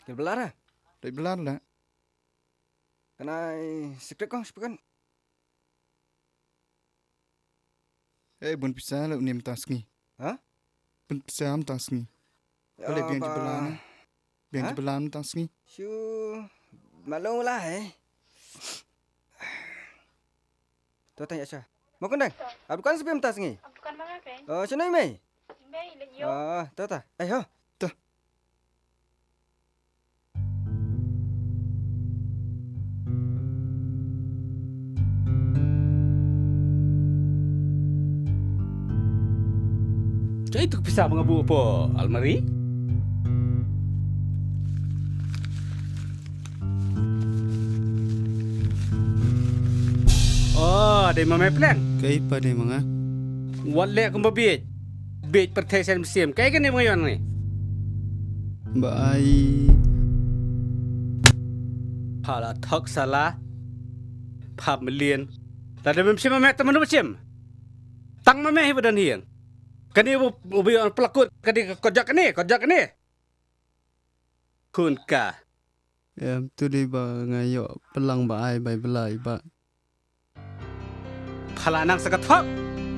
Kira belar lah. Dari belar lah. Kena secret kong sepekan. Bun pisah lah unim tasngi. Ha? Bun pisah tasngi. Boleh biang jebelan. Biang jebelan tasngi. Syu malong lah Tuh tanya siya. Mau kandang? Bukan sepi tasngi. Bukan mga kay. Oh, sino may? May lenyo. Tuh ta. Ho. Tuh. Jadi itu bisa mengabu apa almari? Oh, ada mama plan. Kaya pa din mga. Wala kong babit. Bit pertesan musim. Kaya kan ni mga yon ni? Baay. Pala thok salah. Pap melian. Lada memsi mama teman musim. Tang mama hibadan hiang. Kani ubi pelakut kani kojak ni. Kun ka. Tu di ba ngayo pelang baay bay belai ba. Pala nang sakathok.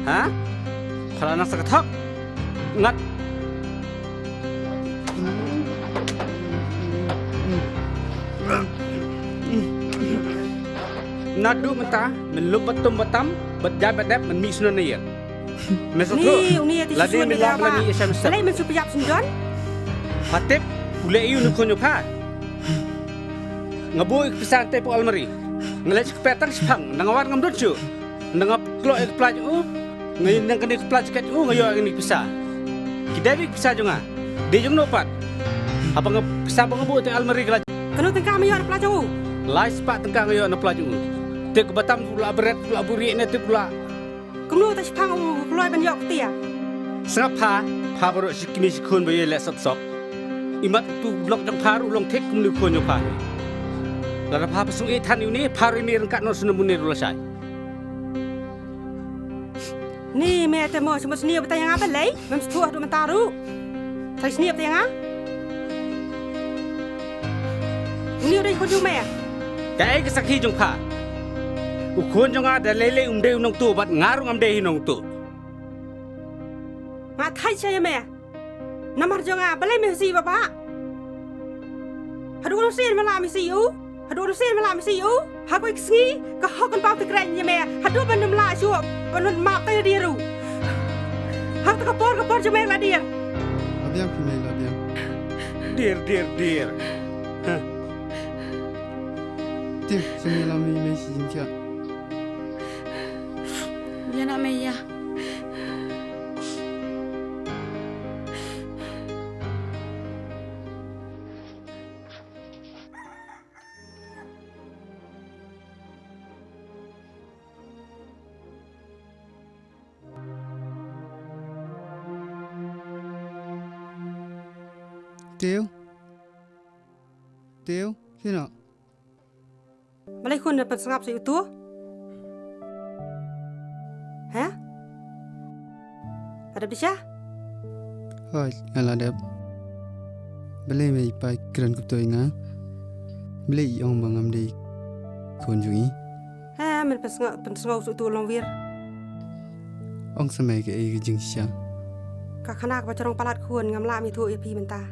Ha? Pala nang sakathok. Ngat. Nadu mata, menlum batum batam, berjabat menmi sunan ni. Ni ladi milam lagi isam sab. Lai men supayap sendon. Patip ule iu nukon pa. Ngabui pesan te po almari. Ngelaj petang sepang nangawar ngamdut ju. Nangap klo ek plaj ngayon nang kani plaj kat ngayo ini pesa. Kidabi pesa junga. Di jung nopat. Apa ngesa ngabu te almari kelaj. Kanu tengkah mayor plaj Lai sepak tengkah ngayo na plaj te ke batam pula berat pula buri ne te pula. Kanu tak sepang pulai ban yok tia. Sengap pa baru sikini sikun bayi le sok. Imat tu blok jang paru long tek kumlu kon yo pa. Lara pa pasung tan ini paru mi rengkat no sunu munir lasai. Ni me te mo semua seni betayang apa lei? Mem setuah do mentaru. Thai seni betayang Ni udah ikut jung me. Kai ke sakhi jung pa. Ukun jong ada lele umde unong tu bat ngarung amde hinong tu. Ma thai saya me. Namar jong balai me si bapa. Hadu sen malam si u. Hadu sen malam si u. Haku ikski ka hokan pau te kren me. Hadu bandem la chu bandem ma te dia ru. Hak ka por jong me la dia. Labiang kumay labiang. Dir. Tim sini lami may sinja. Ya nak may ya. Teo, sino? Balai kun dapat sengap si itu. Ha? Ada bisa? Hoy, aladap. Balai may pai kran kupto inga. Balai ong bangam di konjungi. Ha, men pensengau su tu long wir. Ong samai ke e jing sia. Ka khana ka charong palat khuon ngam la mi thu e pi menta.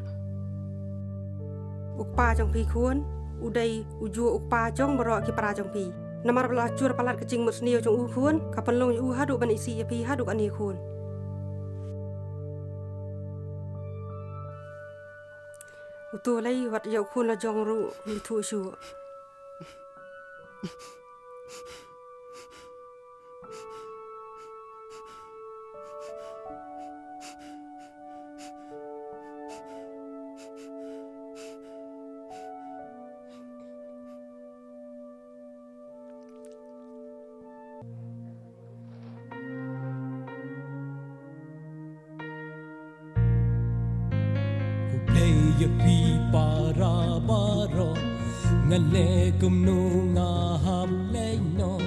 Ukpa jong pi khuon, udai uju ukpa jong baro ki para jong pi. Namar bala cur palat kecing mut snio jong u khuon, ka penlong u hadu ban isi e pi hadu ani khuon. Utu lai wat yo khuon la jong ru mi thu shu. ya pi para baro ngale kum nu nga ham le no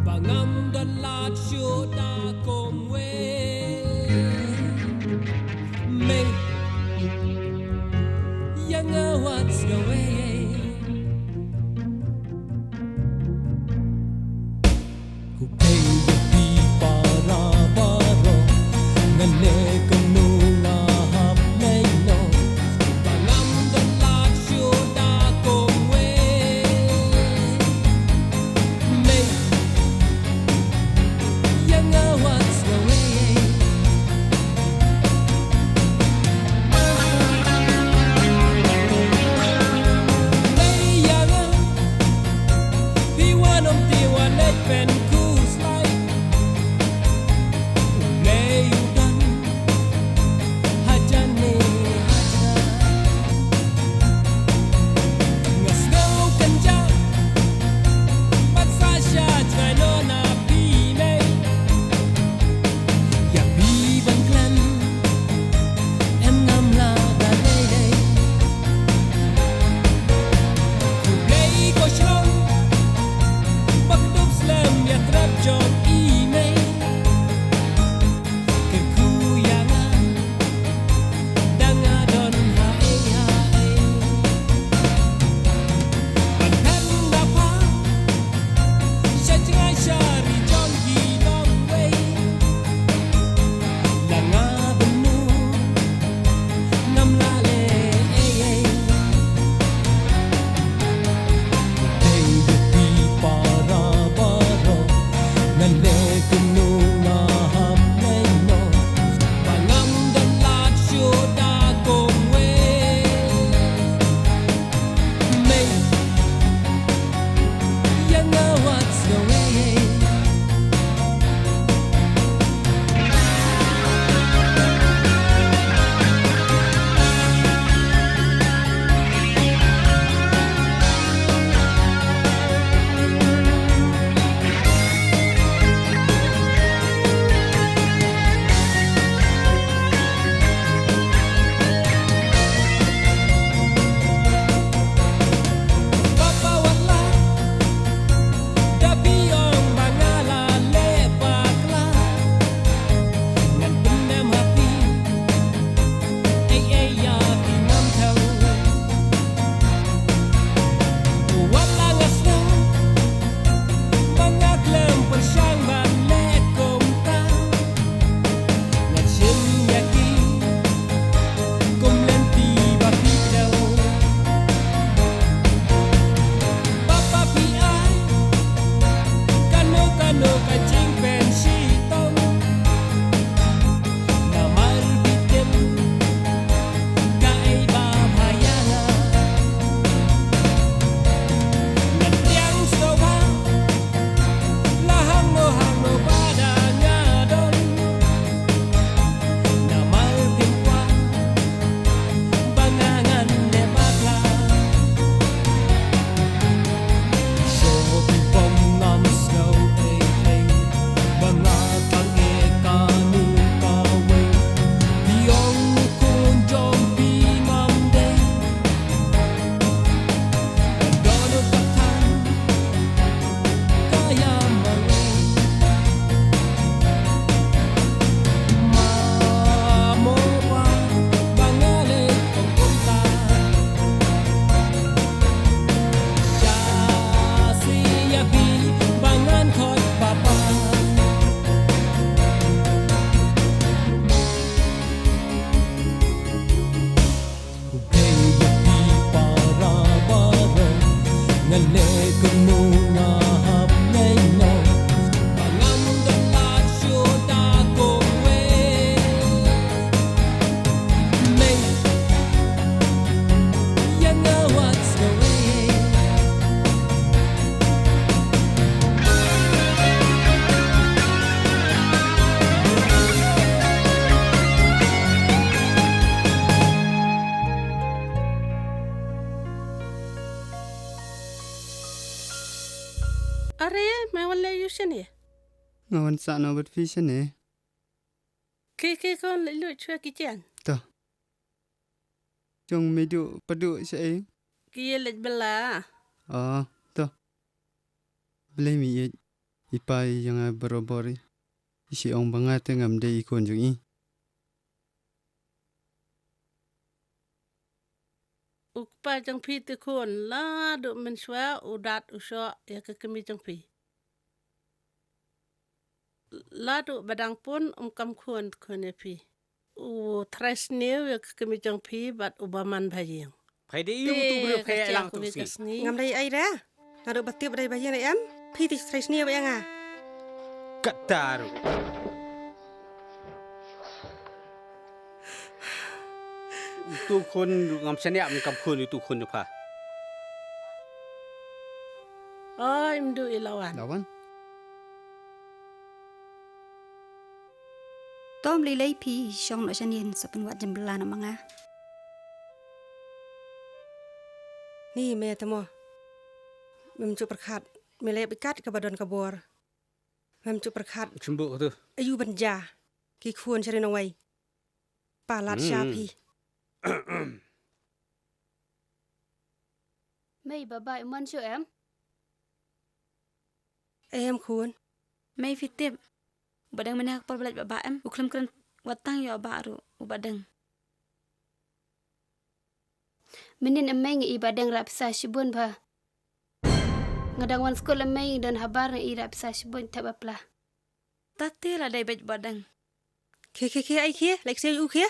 pangam da la chu da kom we me yang what's the way? Who pay the people baro ngane kununga hap nay no bangam dan lat shoda kongwe may yang what's the way? Phen kus lai lei udan hajane haja ngasnau kanja patsa sha chai no na pi nei ya pi ban klan em nam la da lei dei lei ko shlong Slam ya trap job email ke kuyangan danga don ha Phen dapa shajngai shari jon gi long way danga benu nam la le hey the people ngale kununga ham nay no bangam dan lat shoda kongwe may yang what's the way? Are mawan le yushani. Ngawan sa na bat fission eh. Ke kon le lu chua ki chen. Ta. Jong medu padu sa eh. Ki le bela. Ta. Beli mi ipai yang berobori. Isi ong bangat ngam de ikon jung i. ukpa jang pi te khon la do men shwa udat usho ya ke kemi jang pi la do badang pun kam khon khone pi u tres new ya ke kemi jang pi bat ubaman bhayeng Phai de yung tu bro phai lang tu singi. Ngam đây ai ra. Ada batiup đây bagian này em. Pi ti tres ni vậy nga. Kataru. Tu khon ngam sania mi kam khon tu khon pa. oi mdu ilawan Lawan. Tom li lấy pi song no chanin sa penwat jembela na mga. Ni me tamo. Mem cu perkhat. Me le bikat ke badon kabor. Mem cu perkhat. Chumbu tu. Ayu banja. Ki khuon chari nawai. Palat syapi. Mấy bà bại mân chưa em? Em khuon. Mấy phi tiếp. Bà đang menak par belat bà em. Uklam keren watang ya bà ru. Bà đang. Menin emeng i badang rapsa shibun ba. Ngadang wan skol emeng dan habar na i rapsa shibun tabapla. Tate la dai bej badang. Kia ai kia. Like say you kia.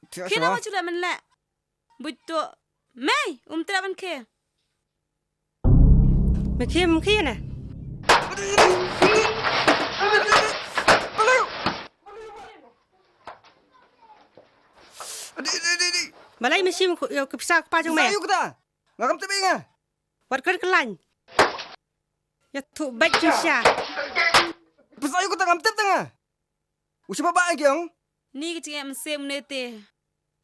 Kena macam dah menlak. Butuh. Mai, terapan ke? Me kia nè. Malay mesin yo kepisa pa jong me. Ayo kita. Ngam te binga. Wat kan kelan. Ya tu baik jusya. Pisa ayo kita ngam te tengah. Usi baba gyong. Ni kecing mesem nete.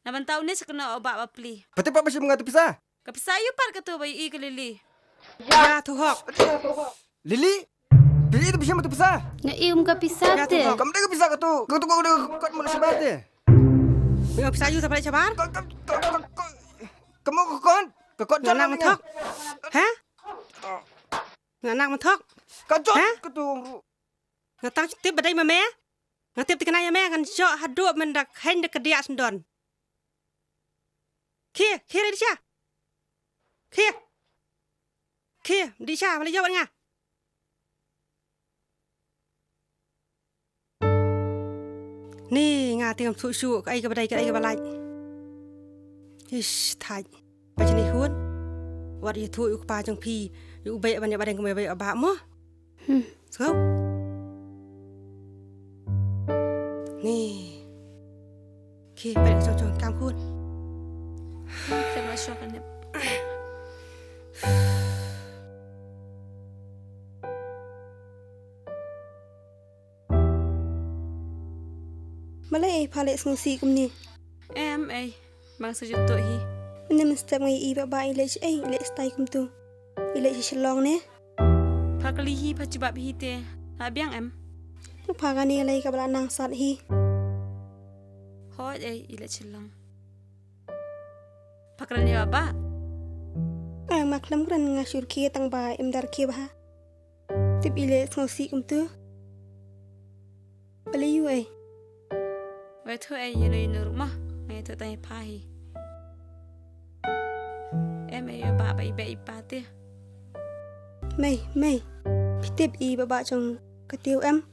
Naban tahu ni sekena obat bapli. Pati pak masih mengatu pisa. Kapisa yu par kata bayi i kelili. Ya tu hok. Lili. Lili itu bisa matu pisa. Na ium kapisa Ya tu te. hok. Kamu dah bisa katu. Katu kau dah kat mana sebar te. Me kepisa yu sampai cabar. Kamu kekon Nganang jalan mentok. Ha? Nganang mentok. Kacot Ha? katu. Ngatang tip badai me. Ngatip tikenaya me kan jok hadup mendak hen de kedia sendon. Kia di cha. Kia di cha mana jawab nga. Ni nga tiam su ai ke badai ke ai ke balai. Ish thai. Ba chini hun. Wat ye thu yu pa jong pi. Yu be ban ya badai ke me be aba mo. So. Ni. Kia balik chong kam hun. Terima kasih kan. Malay palek sengsi kumni. Em ai. Bang sejutuk hi. Mana mesti mengi iba ba ilej ilej stay kum tu. Ilej shalong ne. Pakali hi pacibab hi te. Habiang em. Lupa kan ni lay kabala nang sat hi. Hoi ai ilej shalong. Pakalan ni baba. Ang maklam kan ngasur kia tang ba dar kia bah. Tip ilej sengsi kum tu. Beli yu ai. Wai tu ai yunu rumah. Ngai tu tanya pahi. Em ai baba iba ipa te. Mai. Tip i baba chong katiu em.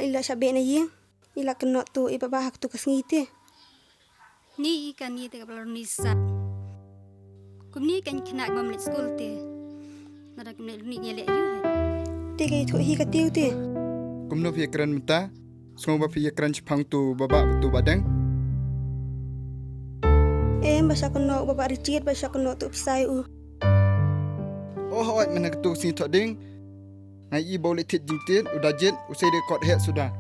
Ila sabe na yeng. Ila kenot tu i baba hak tu kesengi te. Ni ikan ni te kabala nisat. Kumni kan kena mamlit school te. Nada kumni ni nyele yu. Te kai tu hi katiu te. Kumno phi kran mata. Semua phi kran chpang tu baba tu badang. Em basa kenok baba ricit basa kenok tu pisai u. Oh hoi mana ketu sing tok ding. Ngai i boleh tit jingtit udah jet usai rekod het sudah.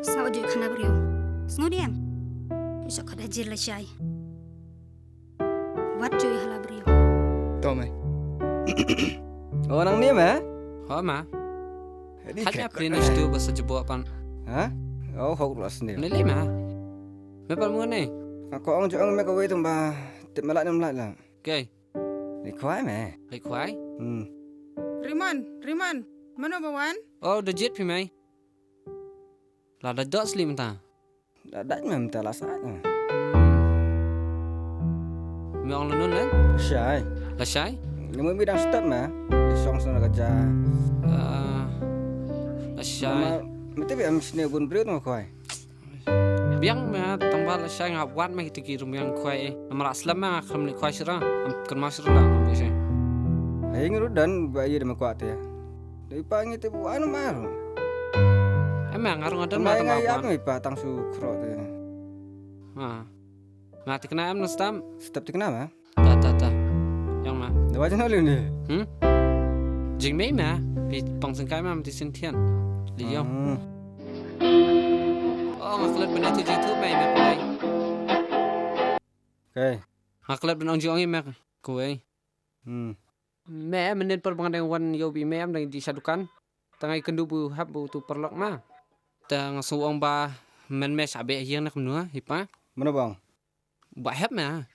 Sao ju khana brio. Snodiam. Isok kada jir la chai. Wat ju hala brio. Tahu mai. Oh nang ni mah? Hoi ma. Ini Hanya prin itu bahasa jebok pan. Ha? Oh hok las ni. Ni lima. Mepal mu ni. Aku orang jangan mek away tu bah. Tip malak ni malak lah. Okay. Ni kuai meh. Hai kuai. Riman. Mana bawan? Oh, dah jet pi mai. La dah dot slim ta. Đã mà ta là sát à. Mẹ ông là nôn lên. Sai. Là sai. Nhưng mà đang step mà. Song sana kerja. Là sai. Mesti em sini bun berit mau kau. Biang mẹ tambah là sai ngap quát mẹ thì kêu mẹ khoai. Mà là slam mẹ không được khoai sira. Cần mau sira lah bây giờ. Hai ngerudan bayi dah kuat ya. Dari pagi tu anu maru. Emang ngarung ada Mai mata ngai apa? anu ipa tang su kro tu. Mati kena em nastam. Step tu kenapa? Tak. Yang mah. Dah wajan lalu ni. Jing mei mah. Pi pang sengkai mah mati sentian. Liyo. Oh, ngaklet benda tu jitu mei meh kuai. Okay. Ngaklet benda orang jiong meh kuai. Meh menen perbandingan wan yo bi meh đang disadukan. Tangai kendu bu hab bu tu perlok mah. Tang suong ba men meh sabe hiang nak menua hipa. Mana bang? Ba hab mah.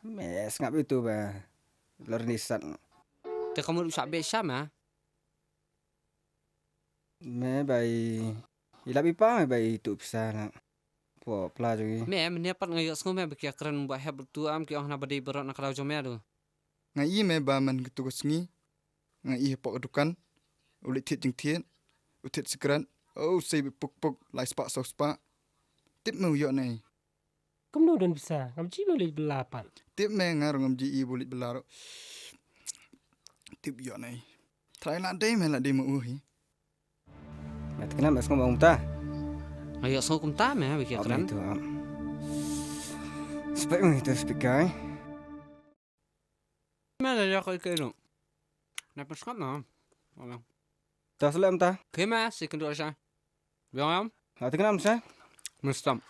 Mes ngap itu ba. Lor nisat. Te kamu sabe sama. Me bai ilap ipa me bai tu bisa nak. Po pla juga. Meh menen pat ngayo sengu meh bekia keren ba hab tu am ki ong na badai berat nak lau jomeh tu. Ngai me ba man gitu sengi. Ngai pok dukan. Ulit tit jing tit. Utit sekran. Oh say puk lai spa so spa. Tip mu yo nei. Kamu dan bisa. Kamu cium boleh belapan. Tip me ngarung am ji bulit belaro. Tip yo nei. Try la dai me la dai mu uhi. Mat kenapa mas ngomong ta? Ngayo sengu kum ta meh bekia keren. Itu am. Spek mu itu spekai. Mana dia kau ikut? Nak peskat mah. Orang. Tak selam ta? Kema si kendu asal. Biang am. Hati kenapa sah? Mustam.